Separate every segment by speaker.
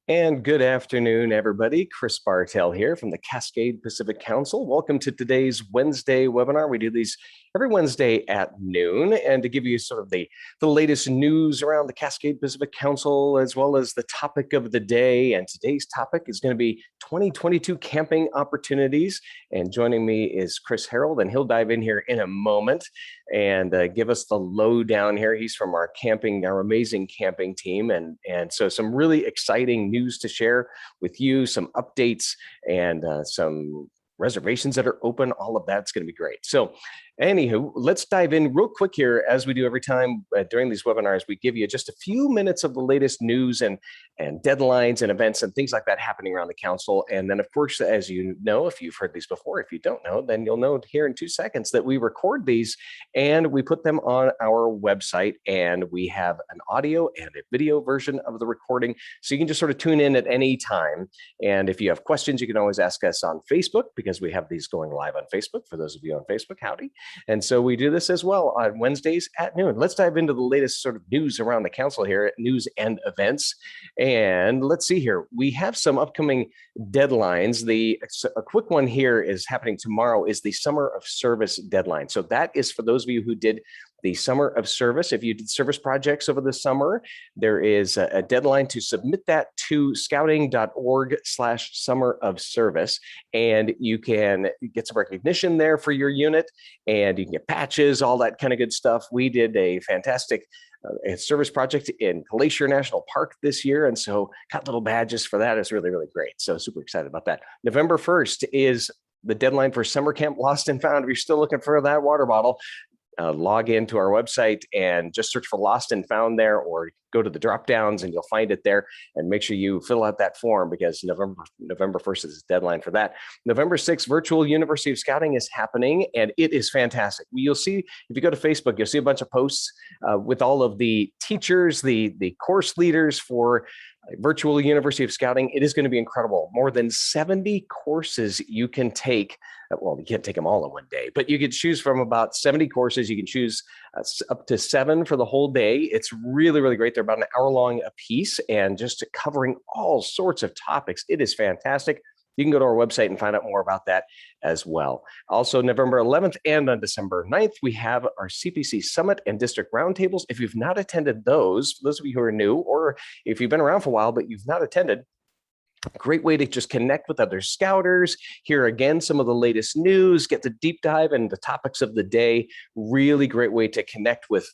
Speaker 1: And good afternoon, everybody. Chris Bartell here from the Cascade Pacific Council. Welcome to today's Wednesday webinar. We do these every Wednesday at noon, and to give you sort of the latest news around the Cascade Pacific Council, as well as the topic of the day. And today's topic is going to be 2022 camping opportunities. And joining me is Chris Harold, and he'll dive in here in a moment and give us the lowdown here. He's from our amazing camping team, and so some really exciting news to share with you, some updates and some reservations that are open. All of that's going to be great. So anywho, let's dive in real quick here. As we do every time during these webinars, we give you just a few minutes of the latest news and deadlines and events and things like that happening around the council. And then, of course, as you know, if you've heard these before, if you don't know, then you'll know here in 2 seconds that we record these and we put them on our website, and we have an audio and a video version of the recording. So you can just sort of tune in at any time. And if you have questions, you can always ask us on Facebook, because we have these going live on Facebook. For those of you on Facebook, howdy. And so we do this as well on Wednesdays at noon. Let's dive into the latest sort of news around the council here, news and events. And let's see here. We have some upcoming deadlines. A quick one here is happening tomorrow is the Summer of Service deadline. So that is for those of you who did the Summer of Service. If you did service projects over the summer, there is a deadline to submit that to scouting.org/summer of service. And you can get some recognition there for your unit, and you can get patches, all that kind of good stuff. We did a fantastic service project in Glacier National Park this year, and so got little badges for that. It's really, really great. So super excited about that. November 1st is the deadline for Summer Camp Lost and Found. If you're still looking for that water bottle, log into our website and just search for Lost and Found there, or go to the drop downs and you'll find it there. And make sure you fill out that form, because November 1st is the deadline for that. November 6th, virtual University of Scouting is happening, and it is fantastic. You'll see, if you go to Facebook, you'll see a bunch of posts with all of the teachers, the course leaders for virtual University of Scouting. It is going to be incredible. More than 70 courses you can take. Well, you can't take them all in one day, but you could choose from about 70 courses. You can choose up to 7 for the whole day. It's really, really great. They're about an hour long a piece, and just covering all sorts of topics. It is fantastic. You can go to our website and find out more about that as well. Also, November 11th and on December 9th, we have our CPC Summit and District Roundtables. If you've not attended those, for those of you who are new, or if you've been around for a while but you've not attended, great way to just connect with other scouters, hear again some of the latest news, get the deep dive and the topics of the day. Really great way to connect with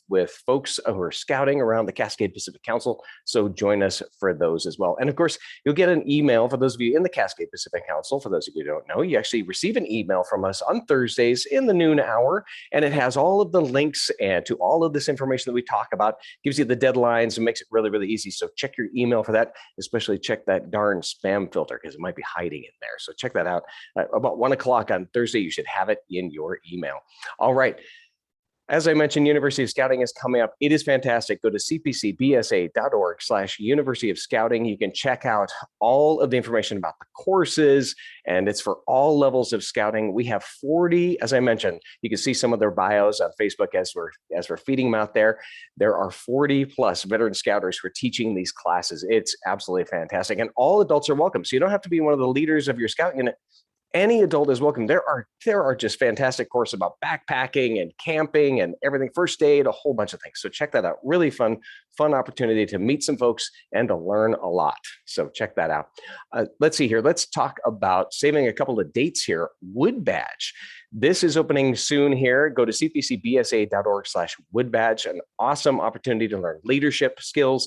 Speaker 1: folks who are scouting around the Cascade Pacific Council. So join us for those as well. And of course, you'll get an email for those of you in the Cascade Pacific Council. For those of you who don't know, you actually receive an email from us on Thursdays in the noon hour, and it has all of the links and to all of this information that we talk about, gives you the deadlines and makes it really, really easy. So check your email for that, especially check that darn spam filter, because it might be hiding in there. So check that out. About 1 o'clock on Thursday, you should have it in your email. All right. As I mentioned, University of Scouting is coming up. It is fantastic. Go to cpcbsa.org/University of Scouting. You can check out all of the information about the courses, and it's for all levels of scouting. We have 40, as I mentioned. You can see some of their bios on Facebook as we're feeding them out there. There are 40 plus veteran scouters who are teaching these classes. It's absolutely fantastic, and all adults are welcome. So you don't have to be one of the leaders of your scout unit. Any adult is welcome. There are just fantastic courses about backpacking and camping and everything, first aid, a whole bunch of things. So check that out. Really fun opportunity to meet some folks and to learn a lot. So check that out. Let's see here. Let's talk about saving a couple of dates here. Wood Badge. This is opening soon here. Go to cpcbsa.org/Wood Badge. An awesome opportunity to learn leadership skills.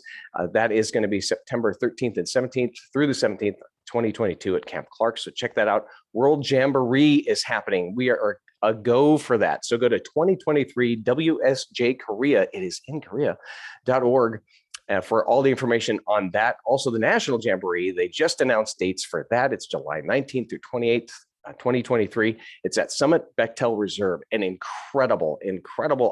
Speaker 1: That is going to be September 13th and 17th through the 17th. 2022 at Camp Clark. So check that out. World Jamboree is happening. We are a go for that. So go to 2023 WSJ Korea. It is in Korea.org for all the information on that. Also, the National Jamboree, they just announced dates for that. It's July 19th through 28th. 2023. It's at Summit Bechtel Reserve. An incredible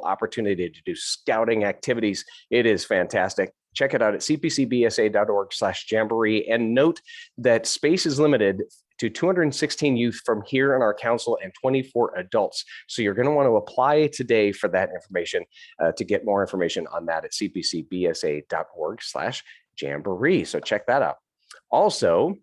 Speaker 1: opportunity to do scouting activities. It is fantastic. Check it out at cpcbsa.org/jamboree. And note that space is limited to 216 youth from here in our council and 24 adults. So you're going to want to apply today for that information to get more information on that at cpcbsa.org/jamboree. So check that out. Also,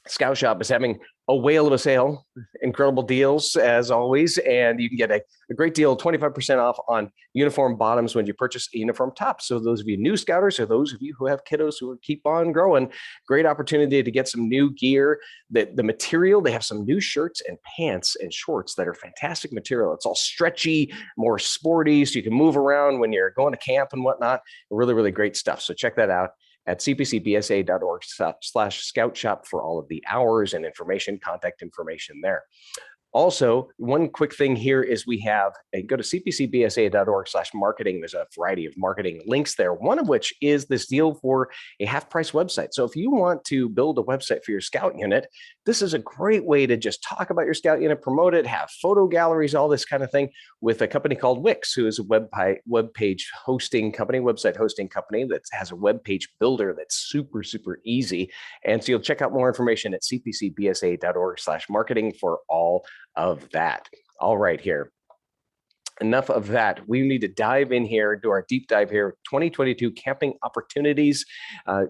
Speaker 1: Scout Shop is having a whale of a sale, incredible deals as always, and you can get a great deal, 25% off on uniform bottoms when you purchase a uniform top. So those of you new Scouters or those of you who have kiddos who keep on growing, great opportunity to get some new gear. The material, they have some new shirts and pants and shorts that are fantastic material. It's all stretchy, more sporty, so you can move around when you're going to camp and whatnot. Really, really great stuff. So check that out at cpcbsa.org/scout shop for all of the hours and information, contact information there. Also, one quick thing here is we have go to cpcbsa.org/marketing. There's a variety of marketing links there, one of which is this deal for a half-price website. So if you want to build a website for your Scout unit, this is a great way to just talk about your Scout unit, promote it, have photo galleries, all this kind of thing with a company called Wix, who is a web page hosting company, website hosting company that has a web page builder that's super, super easy. And so you'll check out more information at cpcbsa.org/marketing for all of that. All right, here. Enough of that. We need to dive in here, do our deep dive here. 2022 camping opportunities.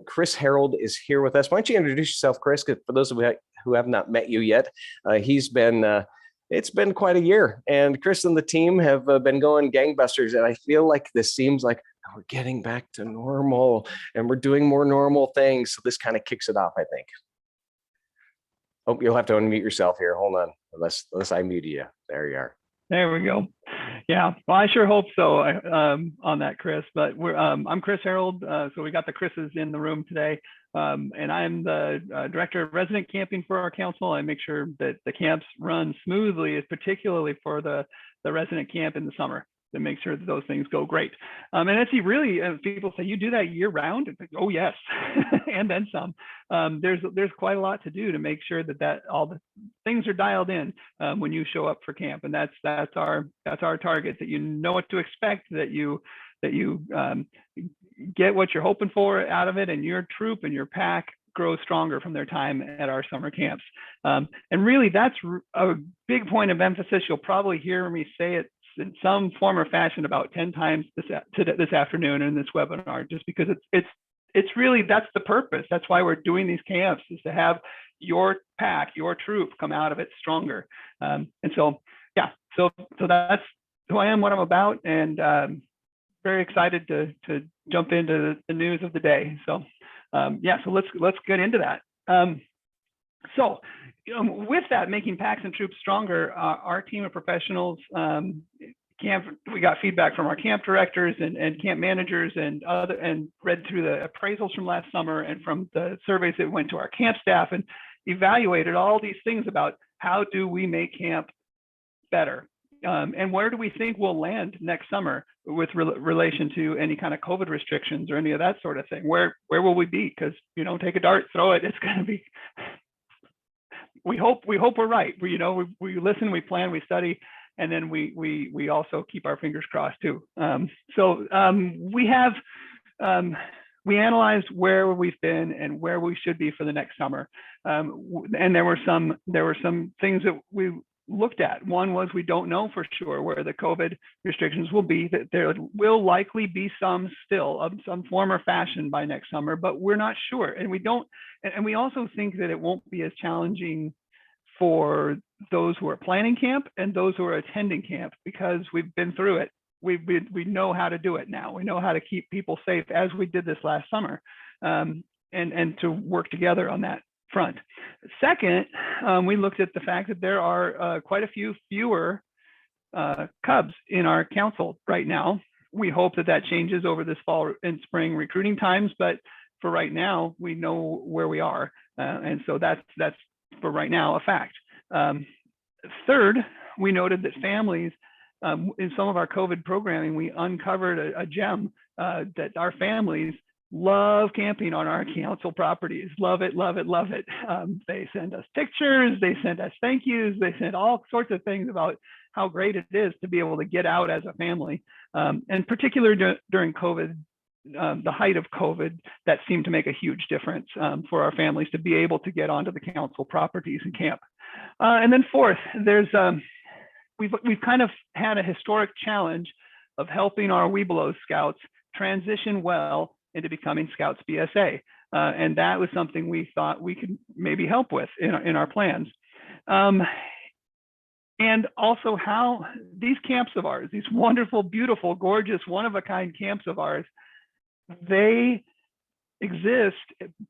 Speaker 1: Chris Harold is here with us. Why don't you introduce yourself, Chris? For those of you who have not met you yet, it's been quite a year, and Chris and the team have been going gangbusters. And I feel like this seems like we're getting back to normal, and we're doing more normal things. So this kind of kicks it off, I think. Oh, you'll have to unmute yourself here. Hold on, unless I mute you. There you are.
Speaker 2: There we go. Yeah, well, I sure hope so on that, Chris. But I'm Chris Harold. So we got the Chris's in the room today. And I'm the Director of Resident Camping for our council. I make sure that the camps run smoothly, particularly for the resident camp in the summer, to make sure that those things go great. And it's really, people say, you do that year round? It's like, oh yes, and then some. There's quite a lot to do to make sure that all the things are dialed in when you show up for camp, and that's our target. That you know what to expect, that you get what you're hoping for out of it, and your troop and your pack grows stronger from their time at our summer camps. And really, that's a big point of emphasis. You'll probably hear me say it in some form or fashion about 10 times this afternoon in this webinar, just because it's really, that's the purpose. That's why we're doing these camps, is to have your pack, your troop come out of it stronger. And so, yeah, so that's who I am, what I'm about, and very excited to jump into the news of the day. So yeah, so let's get into that. So with that, making packs and troops stronger, our team of professionals, we got feedback from our camp directors and camp managers and read through the appraisals from last summer and from the surveys that went to our camp staff and evaluated all these things about how do we make camp better. And where do we think we'll land next summer with relation to any kind of COVID restrictions or any of that sort of thing? Where will we be? Because take a dart, throw it. It's going to be. We hope we're right. We listen, we plan, we study, and then we also keep our fingers crossed too. We analyzed where we've been and where we should be for the next summer. And there were some things that we looked at. One was, we don't know for sure where the COVID restrictions will be, that there will likely be some still of some form or fashion by next summer, but we're not sure. And we also think that it won't be as challenging for those who are planning camp and those who are attending camp, because we've been through it. We know how to do it now. We know how to keep people safe, as we did this last summer, and to work together on that front. Second, we looked at the fact that there are quite a few fewer Cubs in our council right now. We hope that changes over this fall and spring recruiting times, but for right now, we know where we are, and so that's for right now a fact. Third, we noted that families, in some of our COVID programming, we uncovered a gem that our families love camping on our council properties. Love it, love it, love it. They send us pictures, they send us thank yous, they send all sorts of things about how great it is to be able to get out as a family. And particularly during COVID, the height of COVID, that seemed to make a huge difference for our families to be able to get onto the council properties and camp. And then fourth, we've kind of had a historic challenge of helping our Webelos scouts transition well into becoming Scouts BSA. And that was something we thought we could maybe help with in our plans. And also how these camps of ours, these wonderful, beautiful, gorgeous, one-of-a-kind camps of ours, they exist,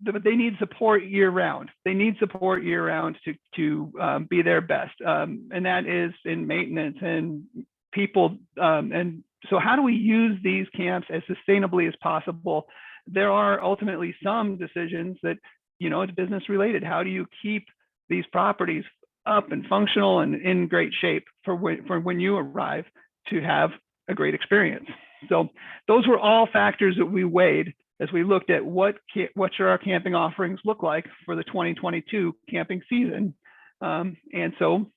Speaker 2: but they need support year-round. They need support year-round to be their best, and that is in maintenance and people. And so how do we use these camps as sustainably as possible? There are ultimately some decisions that, it's business related. How do you keep these properties up and functional and in great shape for when you arrive to have a great experience? So those were all factors that we weighed as we looked at what should our camping offerings look like for the 2022 camping season. And so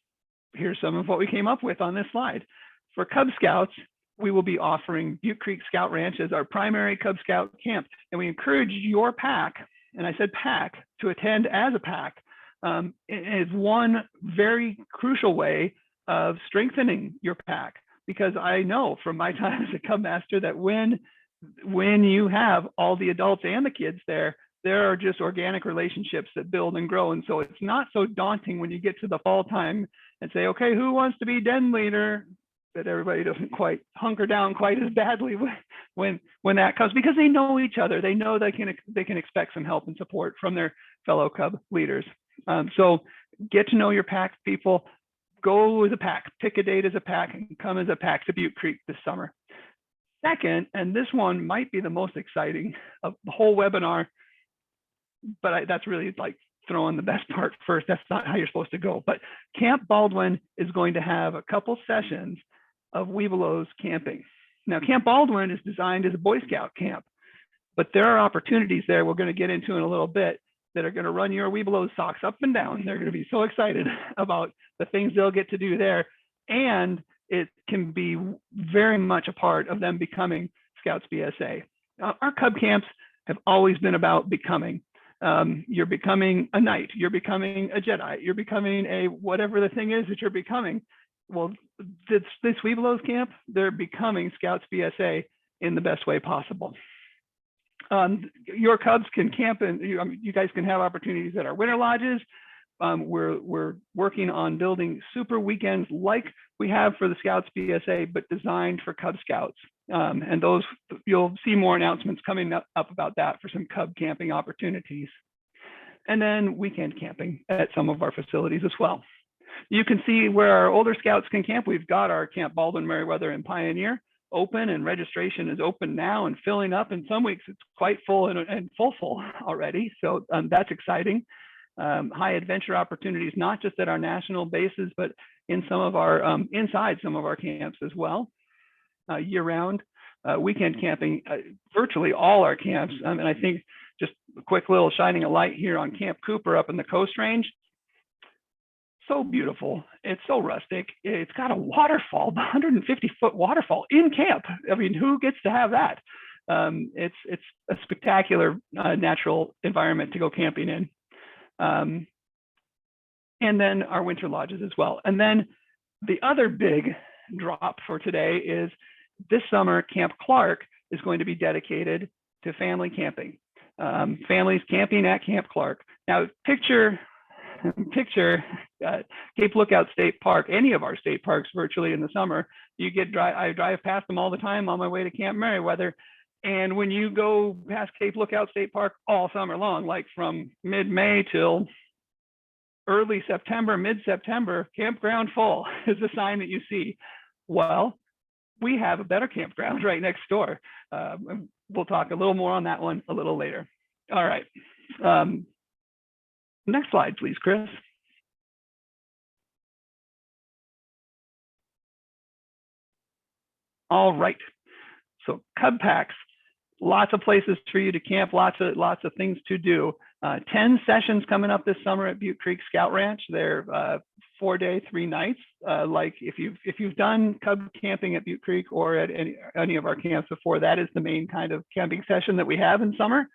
Speaker 2: here's some of what we came up with on this slide. For Cub Scouts, we will be offering Butte Creek Scout Ranch as our primary Cub Scout camp. And we encourage your pack, and I said pack, to attend as a pack. Is one very crucial way of strengthening your pack, because I know from my time as a Cub Master that when you have all the adults and the kids there are just organic relationships that build and grow. And so it's not so daunting when you get to the fall time and say, okay, who wants to be den leader? That everybody doesn't quite hunker down quite as badly when that comes, because they know each other. They know they can expect some help and support from their fellow Cub leaders. So get to know your pack, people. Go as a pack, pick a date as a pack, and come as a pack to Butte Creek this summer. Second, and this one might be the most exciting of the whole webinar, but that's really like throwing the best part first. That's not how you're supposed to go. But Camp Baldwin is going to have a couple sessions of Webelos camping. Now, Camp Baldwin is designed as a Boy Scout camp, but there are opportunities there we're going to get into in a little bit that are going to run your Webelos socks up and down. They're going to be so excited about the things they'll get to do there. And it can be very much a part of them becoming Scouts BSA. Our Cub camps have always been about becoming. You're becoming a knight, you're becoming a Jedi, you're becoming a whatever the thing is that you're becoming. Well, this Webelos camp, they're becoming Scouts BSA in the best way possible. Your Cubs can camp, and you guys can have opportunities at our winter lodges. We're working on building super weekends like we have for the Scouts BSA, but designed for Cub Scouts. And those, you'll see more announcements coming up about that for some Cub camping opportunities. And then weekend camping at some of our facilities as well. You can see where our older Scouts can camp. We've got our Camp Baldwin, Meriwether, and Pioneer open, and registration is open now and filling up. In some weeks, it's quite full and full already. So that's exciting. High adventure opportunities, not just at our national bases, but in some of our inside some of our camps as well. Year round, weekend camping, virtually all our camps. And I think just a quick little shining a light here on Camp Cooper up in the Coast Range. So beautiful. It's so rustic. It's got a waterfall, 150-foot waterfall in camp. I mean, who gets to have that? It's a spectacular natural environment to go camping in. And then our winter lodges as well. And then the other big drop for today is this summer, Camp Clark is going to be dedicated to family camping. Families camping at Camp Clark. Now, picture Cape Lookout State Park, any of our state parks virtually in the summer. I drive past them all the time on my way to Camp Meriwether. And when you go past Cape Lookout State Park all summer long, like from mid-May till early September, mid-September, campground full is the sign that you see. Well, we have a better campground right next door. We'll talk a little more on that one a little later. All right. Next slide, please, Chris. All right. So Cub packs, lots of places for you to camp, lots of things to do. 10 sessions coming up this summer at Butte Creek Scout Ranch. They're 4-day, 3 nights. Like if you've done Cub camping at Butte Creek or at any of our camps before, that is the main kind of camping session that we have in summer.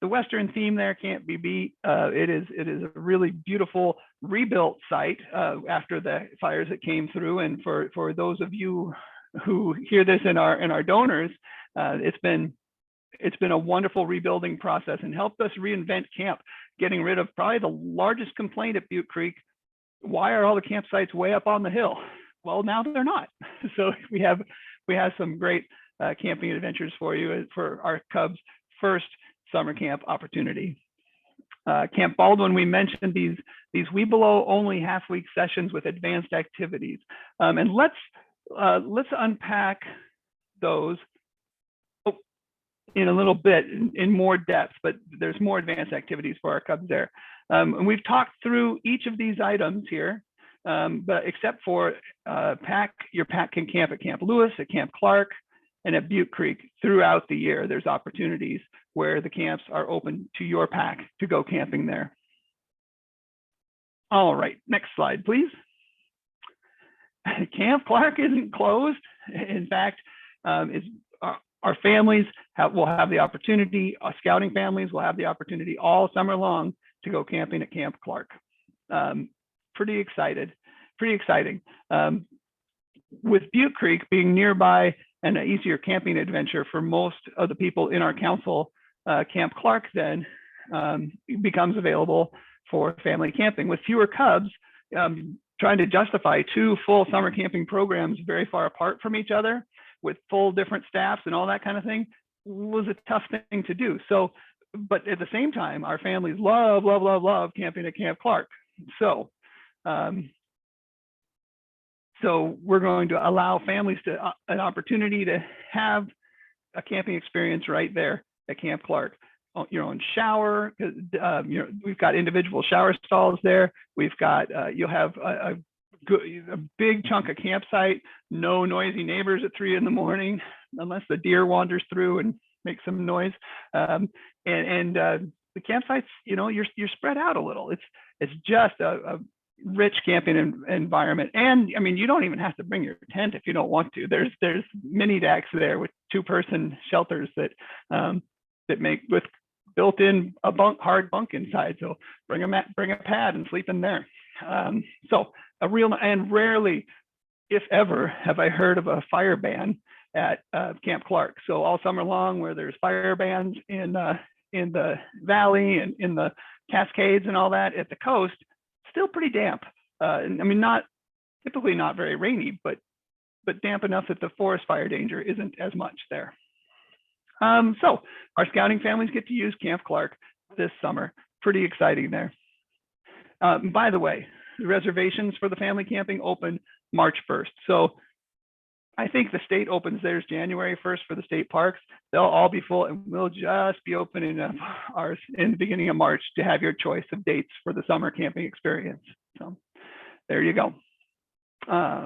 Speaker 2: The Western theme there can't be beat. It is a really beautiful rebuilt site after the fires that came through. And for those of you who hear this in our donors, it's been It's been a wonderful rebuilding process and helped us reinvent camp, getting rid of probably the largest complaint at Butte Creek. Why are all the campsites way up on the hill? Well, now they're not. So we have some great camping adventures for you for our Cubs' first summer camp opportunity. Camp Baldwin, we mentioned these Webelos only half-week sessions with advanced activities, and let's unpack those in a little bit in more depth. But there's more advanced activities for our Cubs there, and we've talked through each of these items here, but except for your pack can camp at Camp Lewis, at Camp Clark, and at Butte Creek throughout the year. There's opportunities where the camps are open to your pack to go camping there. All right, next slide, please. Camp Clark isn't closed. In fact, our families will have the opportunity, scouting families will have the opportunity all summer long to go camping at Camp Clark. Pretty exciting. With Butte Creek being nearby and an easier camping adventure for most of the people in our council, Camp Clark then becomes available for family camping. With fewer Cubs, trying to justify 2 full summer camping programs very far apart from each other with full different staffs and all that kind of thing was a tough thing to do. So, but at the same time, our families love camping at Camp Clark. So, so we're going to allow families an opportunity to have a camping experience right there at Camp Clark. Your own shower, we've got individual shower stalls there. We've got, you'll have a big chunk of campsite, no noisy neighbors at 3 in the morning, unless the deer wanders through and makes some noise. And the campsites, you're spread out a little. It's just a rich camping environment. And I mean, you don't even have to bring your tent if you don't want to. There's mini decks there with 2-person shelters that make with built-in hard bunk inside. So bring a pad and sleep in there. So and rarely, if ever, have I heard of a fire ban at Camp Clark. So all summer long, where there's fire bans in the valley and in the Cascades and all that at the coast, still pretty damp. I mean, typically not very rainy, but damp enough that the forest fire danger isn't as much there. So our scouting families get to use Camp Clark this summer. Pretty exciting there. By the way, the reservations for the family camping open March 1st. So I think the state opens theirs January 1st for the state parks. They'll all be full, and we'll just be opening up ours in the beginning of March to have your choice of dates for the summer camping experience. So there you go.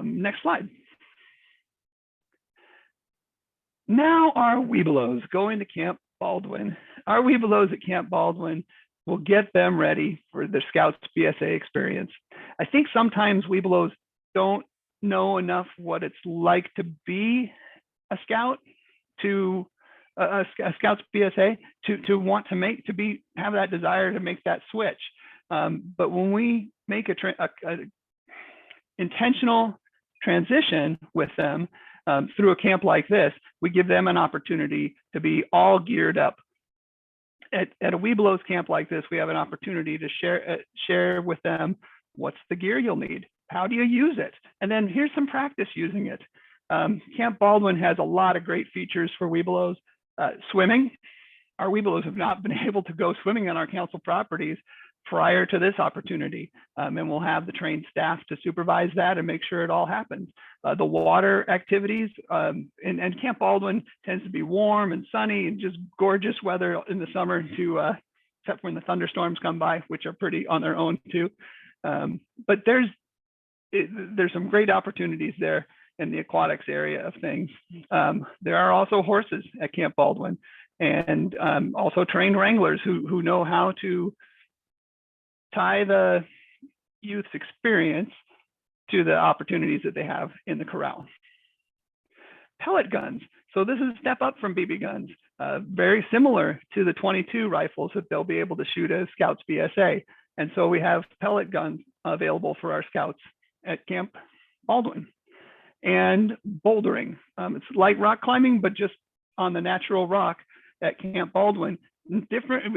Speaker 2: Next slide. Now our Webelos going to Camp Baldwin. Our Webelos at Camp Baldwin will get them ready for the Scouts BSA experience. I think sometimes Webelos don't know enough what it's like to be a scout, to a Scouts BSA, to want to have that desire to make that switch. But when we make a intentional transition with them through a camp like this, we give them an opportunity to be all geared up. At a Webelos camp like this, we have an opportunity to share with them what's the gear you'll need, how do you use it, and then here's some practice using it. Camp Baldwin has a lot of great features for Webelos. Swimming, our Webelos have not been able to go swimming on our council properties prior to this opportunity, and we'll have the trained staff to supervise that and make sure it all happens. The water activities, and Camp Baldwin tends to be warm and sunny and just gorgeous weather in the summer, except when the thunderstorms come by, which are pretty on their own too. But there's some great opportunities there in the aquatics area of things. There are also horses at Camp Baldwin, and also trained wranglers who know how to tie the youth's experience to the opportunities that they have in the corral. Pellet guns. So this is a step up from BB guns, very similar to the 22 rifles that they'll be able to shoot as Scouts BSA. And so we have pellet guns available for our Scouts at Camp Baldwin. And bouldering. It's like rock climbing, but just on the natural rock at Camp Baldwin. Different,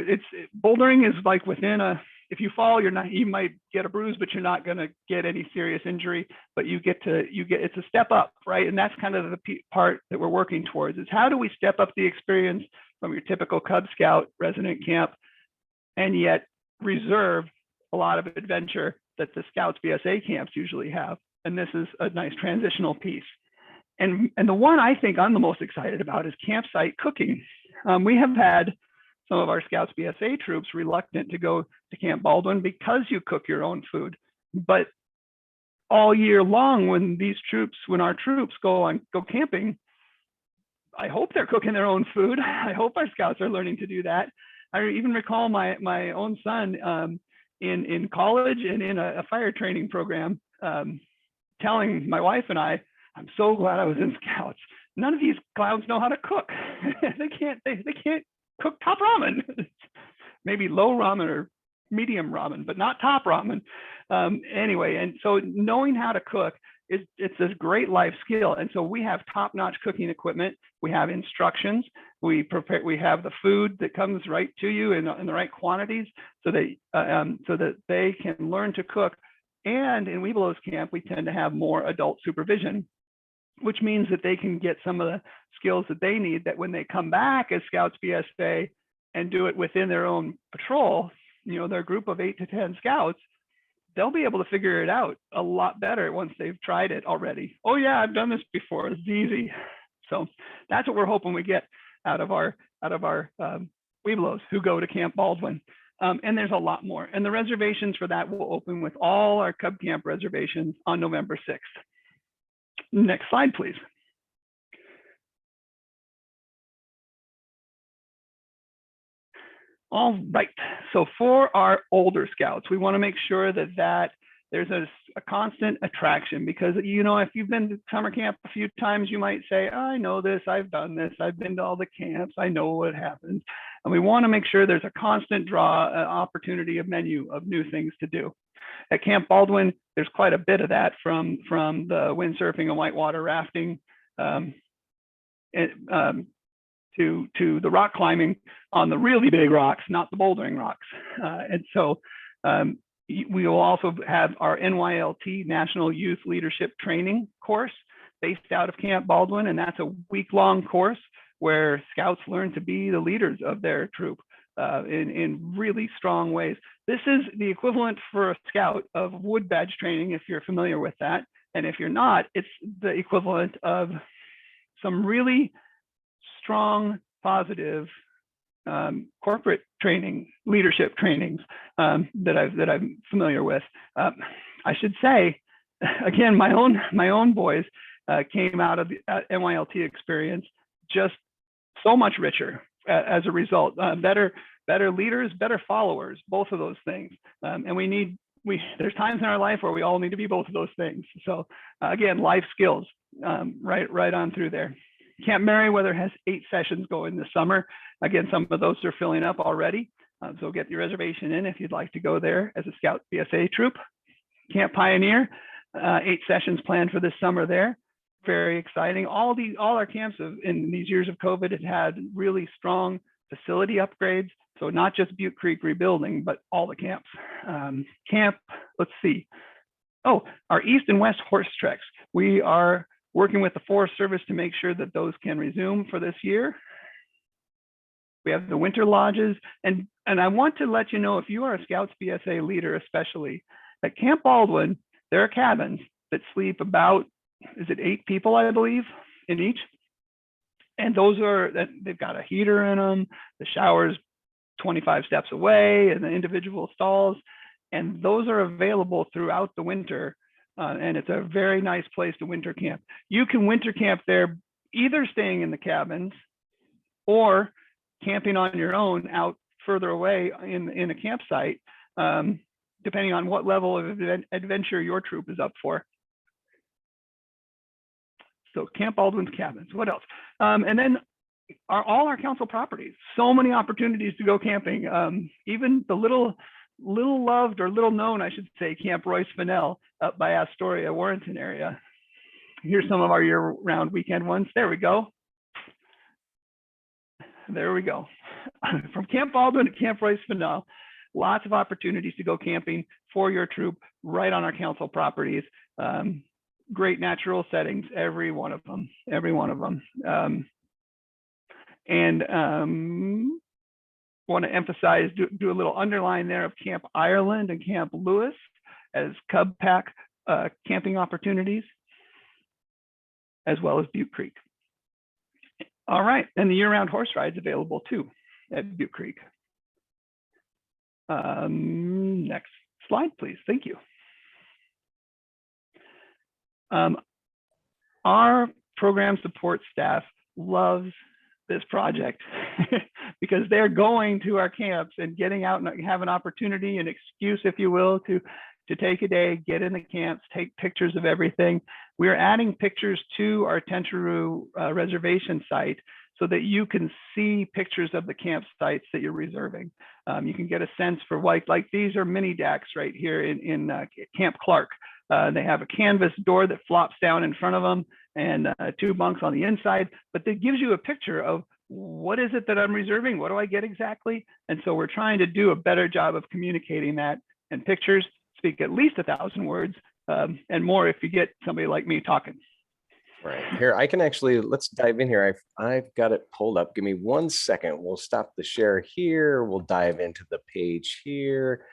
Speaker 2: bouldering is like within a, if you fall, you might get a bruise, but you're not going to get any serious injury, but it's a step up, right? And that's kind of the part that we're working towards, is how do we step up the experience from your typical Cub Scout resident camp and yet reserve a lot of adventure that the Scouts BSA camps usually have. And this is a nice transitional piece. And the one I think I'm the most excited about is campsite cooking. We have had some of our Scouts BSA troops reluctant to go to Camp Baldwin because you cook your own food. But all year long, when our troops go camping, I hope they're cooking their own food. I hope our Scouts are learning to do that. I even recall my own son in college and in a fire training program telling my wife and I'm so glad I was in Scouts. None of these clowns know how to cook. they can't cook top ramen. Maybe low ramen or medium ramen, but not top ramen. Anyway, and so knowing how to cook it's a great life skill. And so we have top-notch cooking equipment. We have instructions. We have the food that comes right to you in the right quantities, so that they can learn to cook. And in Webelos camp, we tend to have more adult supervision, which means that they can get some of the skills that they need, that when they come back as Scouts BSA and do it within their own patrol, their group of 8 to 10 Scouts, they'll be able to figure it out a lot better once they've tried it already. Oh yeah, I've done this before, it's easy. So that's what we're hoping we get out of our Webelos who go to Camp Baldwin. And there's a lot more. And the reservations for that will open with all our Cub Camp reservations on November 6th. Next slide, please. All right, so for our older Scouts, we want to make sure that there's a constant attraction, because if you've been to summer camp a few times, you might say, oh, I know this, I've done this, I've been to all the camps, I know what happens. And we want to make sure there's a constant opportunity of menu of new things to do. At Camp Baldwin, there's quite a bit of that, from the windsurfing and whitewater rafting to the rock climbing on the really big rocks, not the bouldering rocks. And so we will also have our NYLT National Youth Leadership Training course based out of Camp Baldwin. And that's a week-long course where Scouts learn to be the leaders of their troop in really strong ways. This is the equivalent for a Scout of wood badge training, if you're familiar with that. And if you're not, it's the equivalent of some really strong, positive corporate training, leadership trainings that I'm familiar with. I should say, again, my own boys came out of the NYLT experience just so much richer as a result. Better leaders, better followers, both of those things. And there's times in our life where we all need to be both of those things. So again, life skills, right on through there. Camp Merriweather has 8 sessions going this summer. Again, some of those are filling up already. So get your reservation in if you'd like to go there as a Scout BSA troop. Camp Pioneer, 8 sessions planned for this summer there. Very exciting. All our camps in these years of COVID have had really strong facility upgrades. So not just Butte Creek rebuilding, but all the camps. Let's see. Oh, our east and west horse treks. We are working with the Forest Service to make sure that those can resume for this year. We have the winter lodges. And I want to let you know, if you are a Scouts BSA leader, especially at Camp Baldwin, there are cabins that sleep about, is it 8 people, I believe, in each? And they've got a heater in them, the shower's 25 steps away, and the individual stalls. And those are available throughout the winter. And it's a very nice place to winter camp. You can winter camp there, either staying in the cabins or camping on your own out further away in a campsite, depending on what level of adventure your troop is up for. So Camp Baldwin's cabins. What else? And then all our council properties. So many opportunities to go camping. Even the little loved, or little known, I should say, Camp Royce Fennell up by Astoria, Warrenton area. Here's some of our year-round weekend ones. There we go. there we go. From Camp Baldwin to Camp Royce Finale, lots of opportunities to go camping for your troop right on our council properties. Great natural settings, every one of them. Want to emphasize, do a little underline there of Camp Ireland and Camp Lewis as Cub Pack camping opportunities, as well as Butte Creek. All right, and the year-round horse rides available too at Butte Creek. Next slide, please. Thank you. Our program support staff loves this project because they're going to our camps and getting out and have an opportunity, an excuse, if you will, to take a day, get in the camps, take pictures of everything. We're adding pictures to our Tentaroo reservation site so that you can see pictures of the campsites that you're reserving. You can get a sense for like these are mini decks right here in Camp Clark. They have a canvas door that flops down in front of them and 2 bunks on the inside, but that gives you a picture of what is it that I'm reserving? What do I get exactly? And so we're trying to do a better job of communicating that, and pictures speak at least 1,000 words and more if you get somebody like me talking.
Speaker 1: Right here, I can actually, let's dive in here. I've got it pulled up. Give me 1 second. We'll stop the share here. We'll dive into the page here.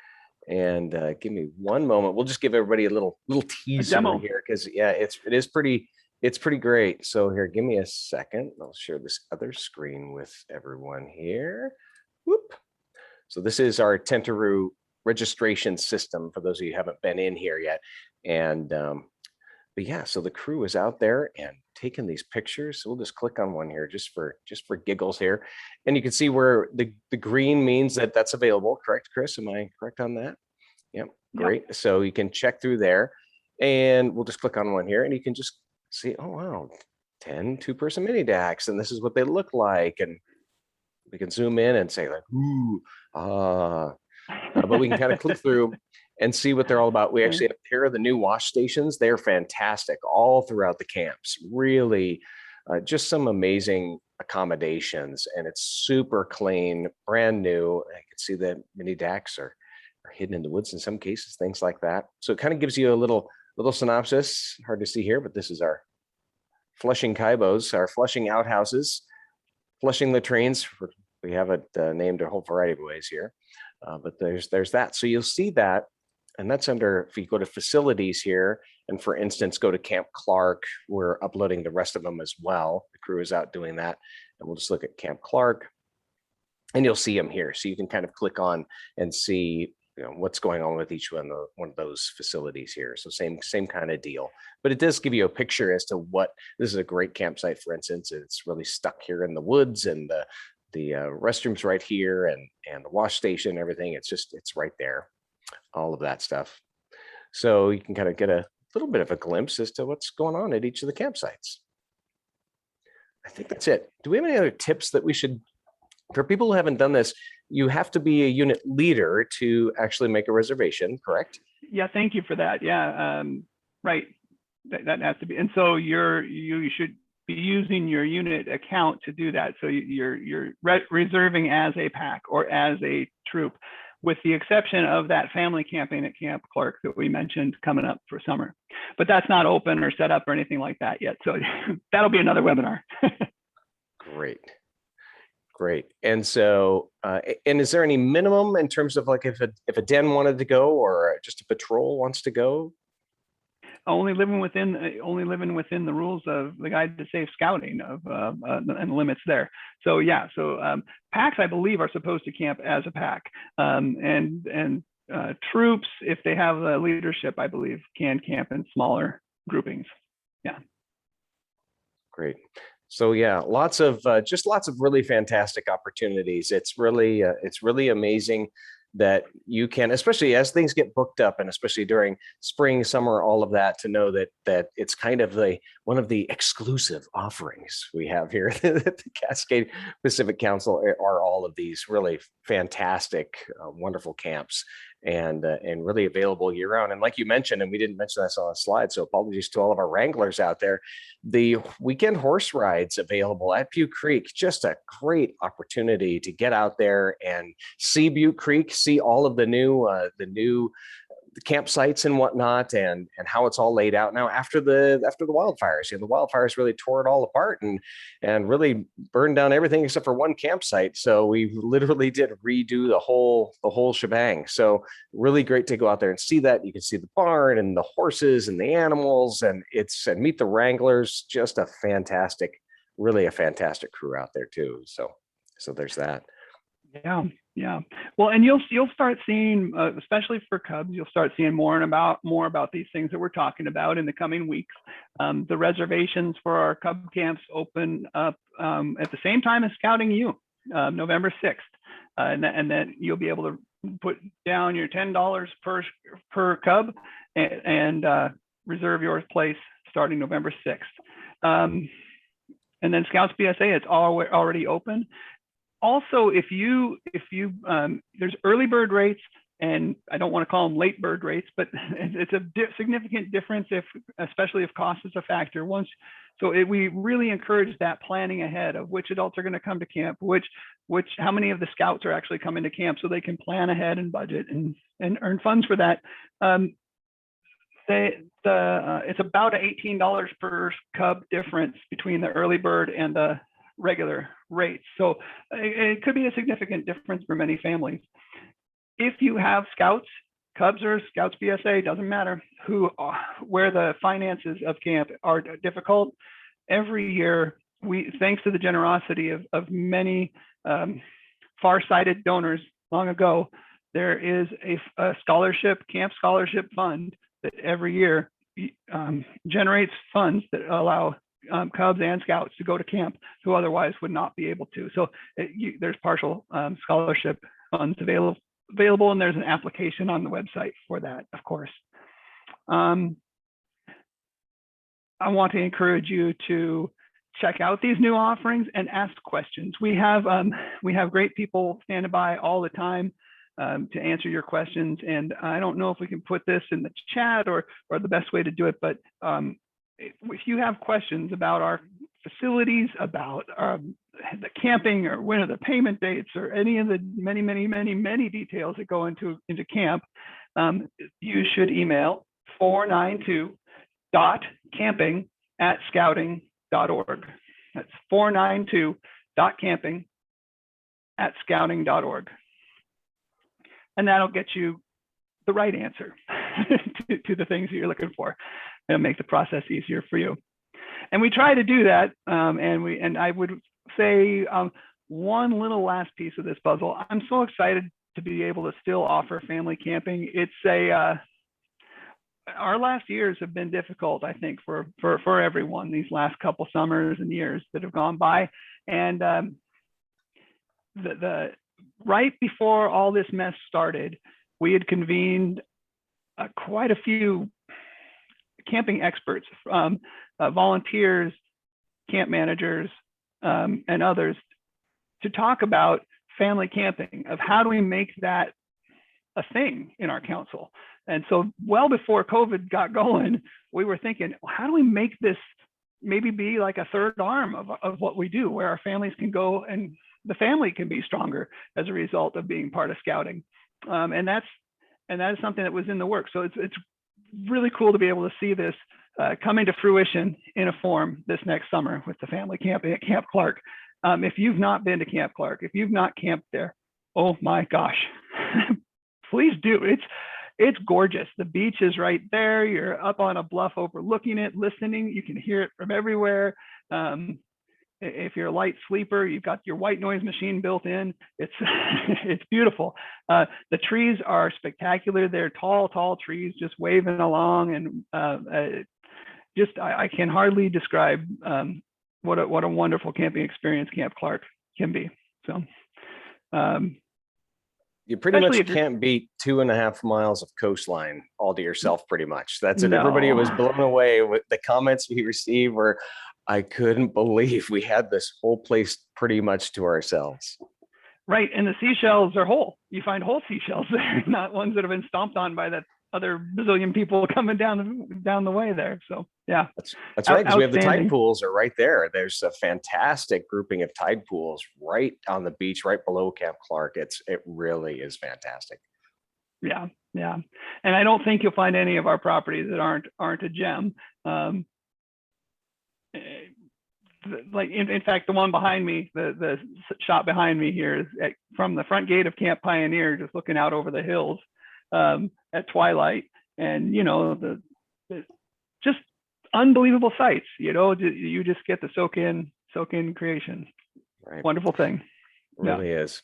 Speaker 1: And give me one moment. We'll just give everybody a little teaser here, because yeah, it's pretty great. So here, give me a second. I'll share this other screen with everyone here. Whoop. So this is our Tentaroo registration system for those of you who haven't been in here yet. And but yeah, so the crew is out there and taking these pictures. So we'll just click on one here just for giggles here. And you can see where the green means that that's available. Correct, Chris? Am I correct on that? Yep, great. Yep. So you can check through there, and we'll just click on one here and you can just see, oh, wow, 10 2-person mini decks. And this is what they look like. And we can zoom in and say like, ooh, but we can kind of click through and see what they're all about. We actually have here are the new wash stations. They're fantastic all throughout the camps. Really, just some amazing accommodations, and it's super clean, brand new. I can see the mini decks are hidden in the woods in some cases, things like that. So it kind of gives you a little synopsis. Hard to see here, but this is our flushing kaibos, our flushing outhouses, flushing latrines. We have it named a whole variety of ways here. But there's that. So you'll see that, and that's under, if you go to facilities here, and for instance, go to Camp Clark, we're uploading the rest of them as well. The crew is out doing that. And we'll just look at Camp Clark, and you'll see them here. So you can kind of click on and see, you know, what's going on with each one of those facilities here. So same kind of deal, but it does give you a picture as to what, this is a great campsite, for instance. It's really stuck here in the woods, and the restrooms right here, and the wash station, everything. It's right there, all of that stuff. So you can kind of get a little bit of a glimpse as to what's going on at each of the campsites. I think that's it. Do we have any other tips that we should, for people who haven't done this? You have to be a unit leader to actually make a reservation, correct?
Speaker 2: Yeah, thank you for that. Yeah, right. That has to be, and so you should be using your unit account to do that. So you're reserving as a pack or as a troop, with the exception of that family camping at Camp Clark that we mentioned coming up for summer. But that's not open or set up or anything like that yet. So that'll be another webinar. Great. And so, and is there any minimum in terms of like if a den wanted to go, or just a patrol wants to go? Only living within the rules of the Guide to Safe Scouting and limits there. So yeah, so packs, I believe, are supposed to camp as a pack, and troops, if they have leadership, I believe, can camp in smaller groupings. Yeah.
Speaker 1: Great. So yeah, lots of really fantastic opportunities. It's really amazing that you can, especially as things get booked up, and especially during spring, summer, all of that, to know that it's kind of one of the exclusive offerings we have here at the Cascade Pacific Council are all of these really fantastic, wonderful camps. and really available year round. And like you mentioned, and we didn't mention this on the slide, so apologies to all of our wranglers out there, the weekend horse rides available at Butte Creek, just a great opportunity to get out there and see Butte Creek, see all of the new campsites and whatnot, and how it's all laid out now after the wildfires. The wildfires really tore it all apart and really burned down everything except for one campsite. So we literally did redo the whole shebang. So really great to go out there and see that. You can see the barn and the horses and the animals, and meet the wranglers. Just a fantastic crew out there too. So there's that.
Speaker 2: Yeah. Well, and you'll start seeing, especially for Cubs, you'll start seeing more about these things that we're talking about in the coming weeks. The reservations for our Cub camps open up at the same time as Scouting U, November 6th, and then you'll be able to put down your $10 per Cub and reserve your place starting November 6th. And then Scouts BSA, it's already open. Also, if you there's early bird rates, and I don't want to call them late bird rates, but it's a significant difference especially if cost is a factor. We really encourage that planning ahead of which adults are going to come to camp, how many of the scouts are actually coming to camp, so they can plan ahead and budget and earn funds for that. It's about $18 per Cub difference between the early bird and the regular rates. So it could be a significant difference for many families. If you have scouts, Cubs or Scouts BSA, doesn't matter where the finances of camp are difficult. Every year, thanks to the generosity of many far-sighted donors long ago, there is a camp scholarship fund that every year generates funds that allow Cubs and Scouts to go to camp who otherwise would not be able to. So there's partial scholarship funds available, and there's an application on the website for that, of course. I want to encourage you to check out these new offerings and ask questions. We have great people standing by all the time to answer your questions. And I don't know if we can put this in the chat or the best way to do it, but if you have questions about our facilities, about the camping, or when are the payment dates, or any of the many details that go into camp, you should email 492.camping@scouting.org. That's 492.camping@scouting.org. And that'll get you the right answer to the things that you're looking for. It'll make the process easier for you. And we try to do that. And I would say one little last piece of this puzzle. I'm so excited to be able to still offer family camping. Our last years have been difficult, I think, for everyone, these last couple summers and years that have gone by. And right before all this mess started, we had convened quite a few camping experts, volunteers, camp managers, and others, to talk about family camping, of how do we make that a thing in our council. And so well before COVID got going, we were thinking, well, how do we make this maybe be like a third arm of what we do, where our families can go and the family can be stronger as a result of being part of scouting. And that is something that was in the works. So it's really cool to be able to see this coming to fruition in a form this next summer with the family camping at Camp Clark. If you've not been to Camp Clark, if you've not camped there, oh my gosh, please do. It's gorgeous. The beach is right there. You're up on a bluff overlooking it, listening. You can hear it from everywhere. If you're a light sleeper, you've got your white noise machine built in. It's beautiful. The trees are spectacular. They're tall trees just waving along, and I can hardly describe what a wonderful camping experience Camp Clark can be. So
Speaker 1: you pretty much can't beat 2.5 miles of coastline all to yourself, pretty much. That's it. No. Everybody was blown away with the comments we received were, I couldn't believe we had this whole place pretty much to ourselves.
Speaker 2: Right, and the seashells are whole. You find whole seashells there, not ones that have been stomped on by that other bazillion people coming down the way there. So yeah,
Speaker 1: That's right, because we have the tide
Speaker 2: outstanding.
Speaker 1: pools are right there. There's a fantastic grouping of tide pools right on the beach, right below Camp Clark. It really is fantastic.
Speaker 2: Yeah, yeah, and I don't think you'll find any of our properties that aren't a gem. Like in fact, the one behind me, the shot behind me here is from the front gate of Camp Pioneer, just looking out over the hills at twilight, and you know the just unbelievable sights. You know, you just get to soak in creation.
Speaker 1: Right.
Speaker 2: Wonderful thing.
Speaker 1: It really is.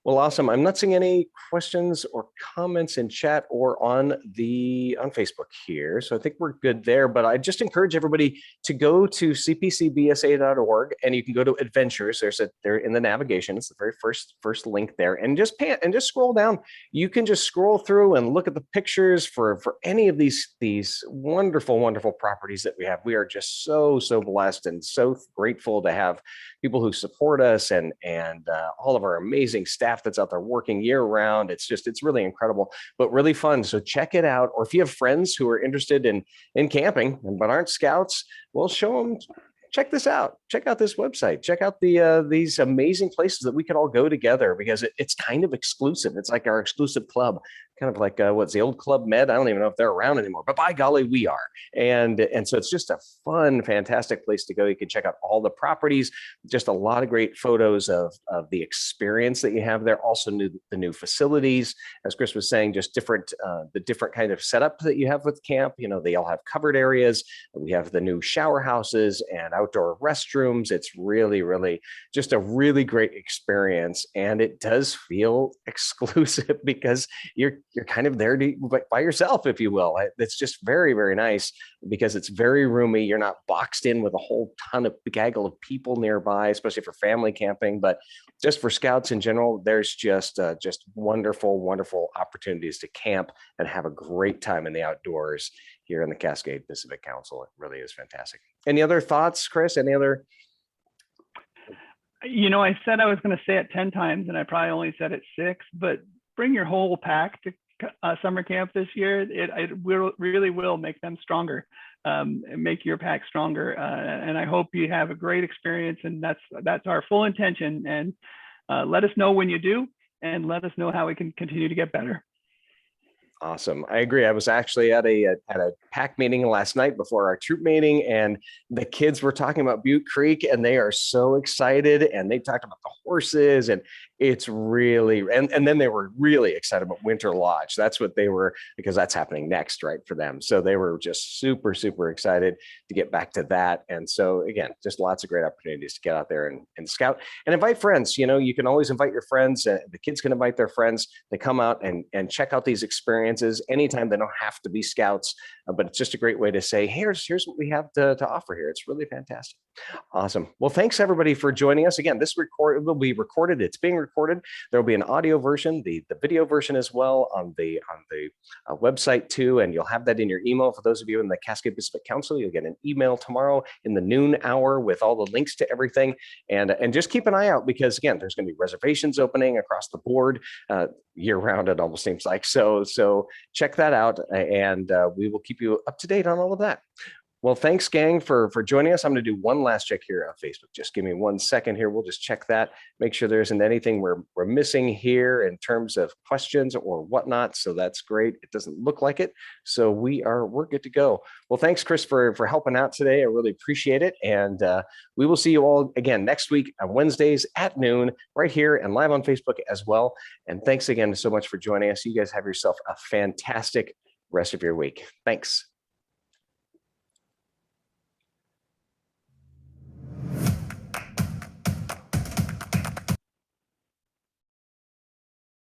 Speaker 1: Well, awesome. I'm not seeing any questions or comments in chat or on Facebook here. So I think we're good there, but I just encourage everybody to go to cpcbsa.org and you can go to adventures. They're in the navigation. It's the very first link there, and just scroll down. You can just scroll through and look at the pictures for any of these wonderful, wonderful properties that we have. We are just so blessed and so grateful to have people who support us and all of our amazing staff that's out there working year round. It's really incredible, but really fun. So check it out. Or if you have friends who are interested in camping but aren't scouts, well, show them, check this out. Check out this website. Check out these amazing places that we could all go together, because it's kind of exclusive. It's like our exclusive club, kind of like what's the old Club Med? I don't even know if they're around anymore, but by golly, we are. And so it's just a fun, fantastic place to go. You can check out all the properties, just a lot of great photos of the experience that you have there. Also the new facilities, as Chris was saying, just the different kind of setup that you have with camp. You know, they all have covered areas. We have the new shower houses and outdoor restrooms. It's really, really just a really great experience. And it does feel exclusive because you're kind of there by yourself, if you will. It's just very, very nice because it's very roomy. You're not boxed in with a whole ton of gaggle of people nearby, especially for family camping. But just for scouts in general, there's just wonderful, wonderful opportunities to camp and have a great time in the outdoors here in the Cascade Pacific Council. It really is fantastic. Any other thoughts, Chris? Any other?
Speaker 2: You know, I said I was going to say it 10 times and I probably only said it 6, but bring your whole pack to summer camp this year. It really will make them stronger, make your pack stronger. And I hope you have a great experience, and that's our full intention. And let us know when you do, and let us know how we can continue to get better.
Speaker 1: Awesome. I agree. I was actually at a pack meeting last night before our troop meeting, and the kids were talking about Butte Creek, and they are so excited, and they talked about the horses, and it's really, and then they were really excited about Winter Lodge. That's what they were, because that's happening next, right, for them. So they were just super, super excited to get back to that. And so again, just lots of great opportunities to get out there and scout and invite friends. You know, you can always invite your friends. The kids can invite their friends. They come out and check out these experiences anytime. They don't have to be scouts, but it's just a great way to say, here's what we have to offer here. It's really fantastic. Awesome. Well, thanks everybody for joining us. Again, this will be recorded. It's being recorded. There will be an audio version, the video version as well on the website too, and you'll have that in your email. For those of you in the Cascade Pacific Council, you'll get an email tomorrow in the noon hour with all the links to everything. And just keep an eye out, because again, there's going to be reservations opening across the board year round. It almost seems like so check that out, and we will keep you up to date on all of that. Well, thanks, gang, for joining us. I'm going to do one last check here on Facebook. Just give me 1 second here. We'll just check that, make sure there isn't anything we're missing here in terms of questions or whatnot. So that's great. It doesn't look like it. So we're good to go. Well, thanks, Chris, for helping out today. I really appreciate it. And we will see you all again next week on Wednesdays at noon, right here and live on Facebook as well. And thanks again so much for joining us. You guys have yourself a fantastic rest of your week. Thanks.